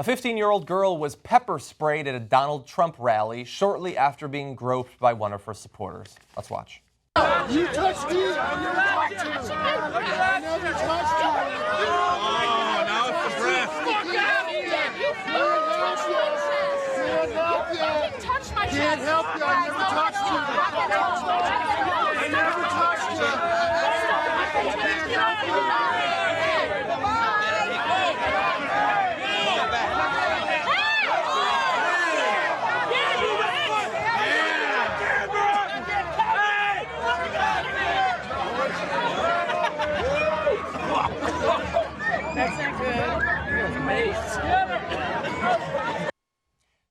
A 15-year-old girl was pepper sprayed at a Donald Trump rally shortly after being groped by one of her supporters. Let's watch. You touched me. I never touched you. I never touched you. Oh, now it's the breath. Can't help you. I never touched you. I never touched you. Can't help you.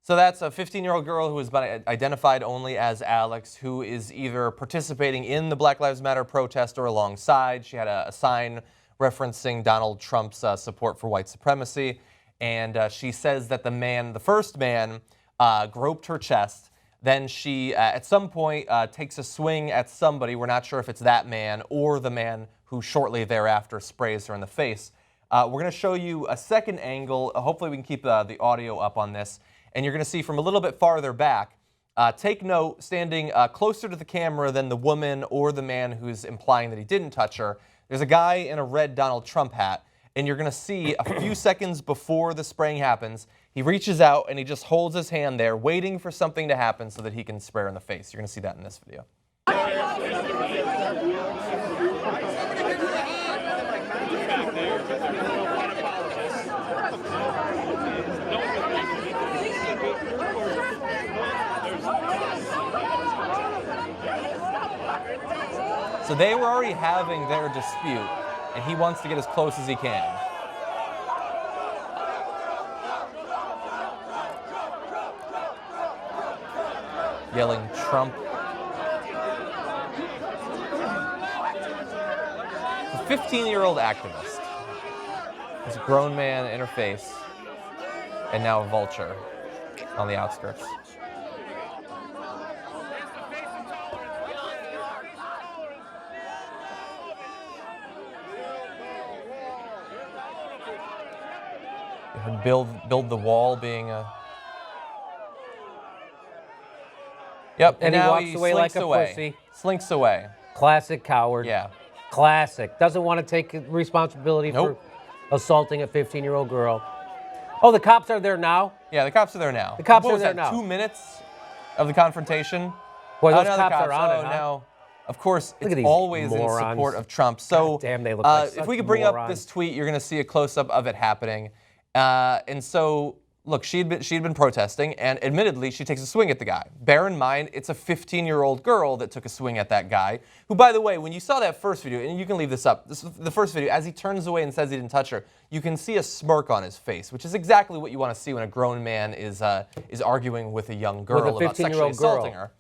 So that's a 15-year-old girl who has been identified only as Alex, who is either participating in the Black Lives Matter protest or alongside. She had a sign referencing Donald Trump's support for white supremacy. And she says that the first man, groped her chest. Then she, at some point, takes a swing at somebody. We're not sure if it's that man or the man who shortly thereafter sprays her in the face. We're going to show you a second angle. Hopefully we can keep the audio up on this. And you're going to see from a little bit farther back, take note, standing closer to the camera than the woman or the man who's implying that he didn't touch her. There's a guy in a red Donald Trump hat, and you're going to see a few seconds before the spraying happens, he reaches out and he just holds his hand there, waiting for something to happen so that he can spray her in the face. You're going to see that in this video. So they were already having their dispute, and he wants to get as close as he can. Yelling Trump. A 15-year-old activist. There's a grown man in her face, and now a vulture on the outskirts. Build the wall being a... Yep, and he walks away like a pussy. Slinks away. Classic coward. Yeah. Classic. Doesn't want to take responsibility Nope. for assaulting a 15-year-old girl. Oh, the cops are there now? Yeah, the cops are there now. The cops What are was there that, now. 2 minutes of the confrontation? Boy, those now the cops are on it, huh? now, of course, Look at it's these always morons. in support of Trump. So, God damn, they look like if such we could bring up morons. this tweet, you're going to see a close-up of it happening. And so, look, she'd been protesting, and admittedly, she takes a swing at the guy. Bear in mind, it's a 15-year-old girl that took a swing at that guy, who, by the way, when you saw that first video, and you can leave this up, the first video, as he turns away and says he didn't touch her, you can see a smirk on his face, which is exactly what you want to see when a grown man is arguing with a young girl about sexually assaulting her.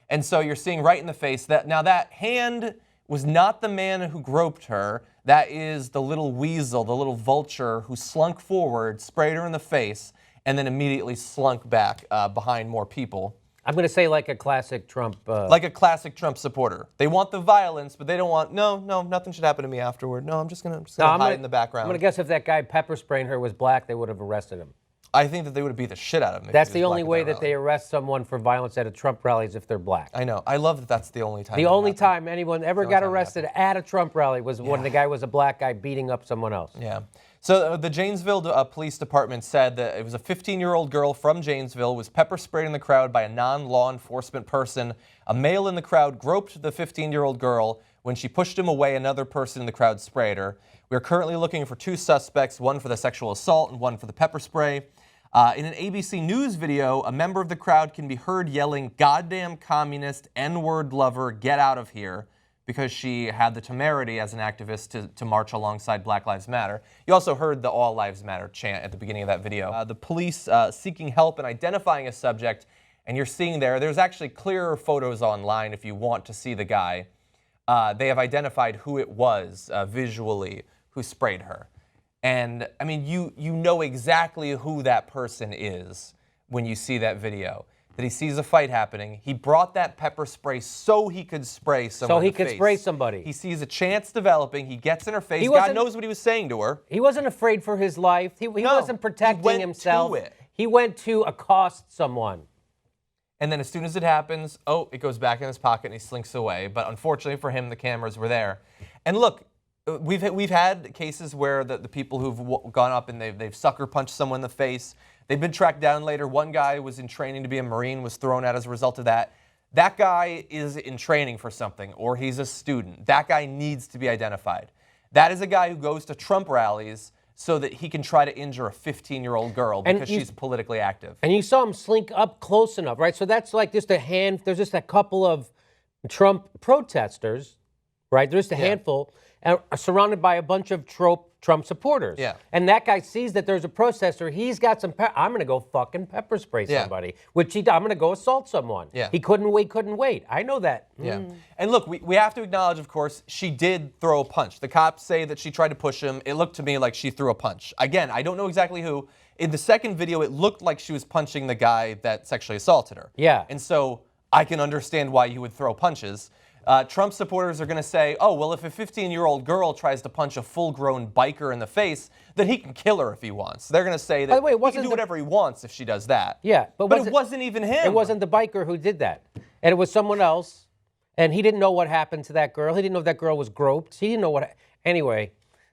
And so you're seeing right in the face that, now that hand was not the man who groped her. That is the little weasel, the little vulture who slunk forward, sprayed her in the face, and then immediately slunk back behind more people. I'm going to say like a classic Trump... Like a classic Trump supporter. They want the violence, but they don't want, no, nothing should happen to me afterward. No, I'm just going to hide in the background. I'm going to guess if that guy pepper spraying her was black, they would have arrested him. I think that they would beat the shit out of him. That's the only way that they arrest someone for violence at a Trump rally is if they're black. I know. I love that that's the only time. The only time anyone ever got arrested at a Trump rally was when the guy was a black guy beating up someone else. Yeah. So the Janesville Police Department said that it was a 15-year-old girl from Janesville was pepper sprayed in the crowd by a non-law enforcement person. A male in the crowd groped the 15-year-old girl. When she pushed him away, another person in the crowd sprayed her. We are currently looking for 2 suspects, one for the sexual assault and one for the pepper spray. In an ABC News video, a member of the crowd can be heard yelling, "Goddamn communist, N-word lover, get out of here," because she had the temerity as an activist to march alongside Black Lives Matter. You also heard the All Lives Matter chant at the beginning of that video. The police seeking help and identifying a subject, and you're seeing there's actually clearer photos online if you want to see the guy. They have identified who it was visually who sprayed her. And I mean, you know exactly who that person is when you see that video. that he sees a fight happening. He brought that pepper spray so he could spray someone. So he in the could face. spray somebody. He sees a chance developing. He gets in her face. He God wasn't- knows what he was saying to her. He wasn't afraid for his life. He wasn't protecting went himself. to it. He went to accost someone. And then as soon as it happens, it goes back in his pocket and he slinks away. But unfortunately for him, the cameras were there. And look, we've had cases where the people who've gone up and they've sucker punched someone in the face. They've been tracked down later. One guy was in training to be a Marine, was thrown out as a result of that. That guy is in training for something, or he's a student. That guy needs to be identified. That is a guy who goes to Trump rallies so that he can try to injure a 15-year-old girl because she's politically active. And you saw him slink up close enough, right? So that's like just there's just a couple of Trump protesters, right? There's just a handful, surrounded by a bunch of Trump supporters. Yeah. And that guy sees that there's a protester. He's got some, I'm going to go fucking pepper spray somebody, which I'm going to go assault someone. Yeah. He couldn't wait. I know that. Yeah. And look, we have to acknowledge, of course, she did throw a punch. The cops say that she tried to push him. It looked to me like she threw a punch. Again, I don't know exactly who. In the second video, it looked like she was punching the guy that sexually assaulted her. Yeah. And so I can understand why you would throw punches. Trump supporters are going to say, oh, well, if a 15-year-old girl tries to punch a full-grown biker in the face, then he can kill her if he wants. They're going to say that By the way, it he wasn't can do the- whatever he wants if she does that. Yeah, but it wasn't even him. It wasn't the biker who did that. And it was someone else. And he didn't know what happened to that girl. He didn't know if that girl was groped. He didn't know what. Anyway,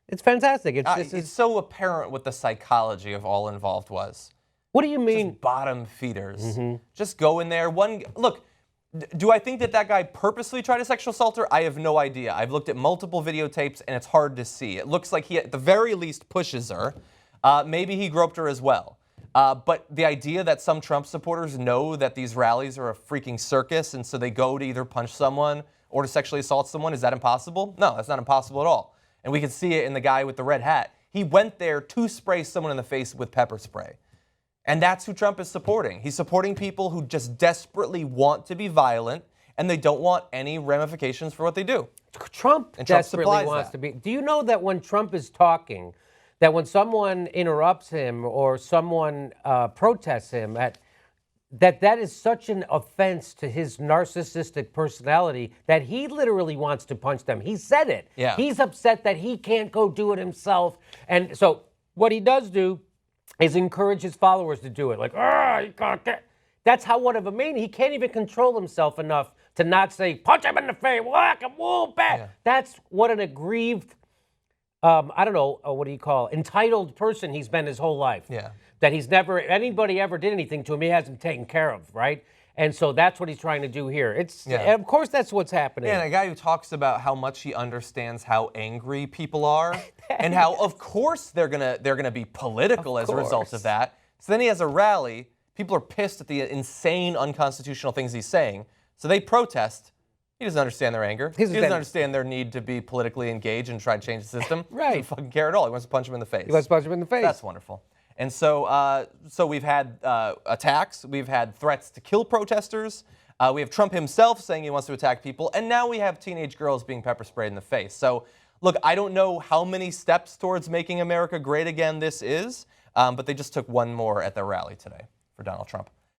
it's fantastic. It's so apparent what the psychology of all involved was. What do you mean? Just bottom feeders. Just go in there. Look, do I think that guy purposely tried to sexual assault her? I have no idea. I've looked at multiple videotapes and it's hard to see. It looks like he at the very least pushes her. Maybe he groped her as well. But the idea that some Trump supporters know that these rallies are a freaking circus and so they go to either punch someone or to sexually assault someone, is that impossible? No, that's not impossible at all. And we can see it in the guy with the red hat. He went there to spray someone in the face with pepper spray. And that's who Trump is supporting. He's supporting people who just desperately want to be violent and they don't want any ramifications for what they do. Trump And Trump desperately supplies wants that. to be. Do you know that when Trump is talking, that when someone interrupts him or someone protests him, that is such an offense to his narcissistic personality that he literally wants to punch them. He said it. Yeah. He's upset that he can't go do it himself. And so what he does do is encourage his followers to do it. Like, you gotta get. That's how one of a maniac. He can't even control himself enough to not say, punch him in the face, whack him, whoa, back. Yeah. That's what an aggrieved, I don't know, what do you call it? Entitled person he's been his whole life. Yeah. That anybody ever did anything to him, he hasn't taken care of, right? And so that's what he's trying to do here. Of course, that's what's happening. Yeah, and a guy who talks about how much he understands how angry people are and how, of course, they're gonna be political as a result of that. So then he has a rally. People are pissed at the insane, unconstitutional things he's saying. So they protest. He doesn't understand their anger. He doesn't understand their need to be politically engaged and try to change the system. Right. He doesn't fucking care at all. He wants to punch him in the face. He wants to punch him in the face. That's wonderful. And so we've had attacks. We've had threats to kill protesters. We have Trump himself saying he wants to attack people. And now we have teenage girls being pepper sprayed in the face. So, look, I don't know how many steps towards making America great again this is, but they just took one more at their rally today for Donald Trump.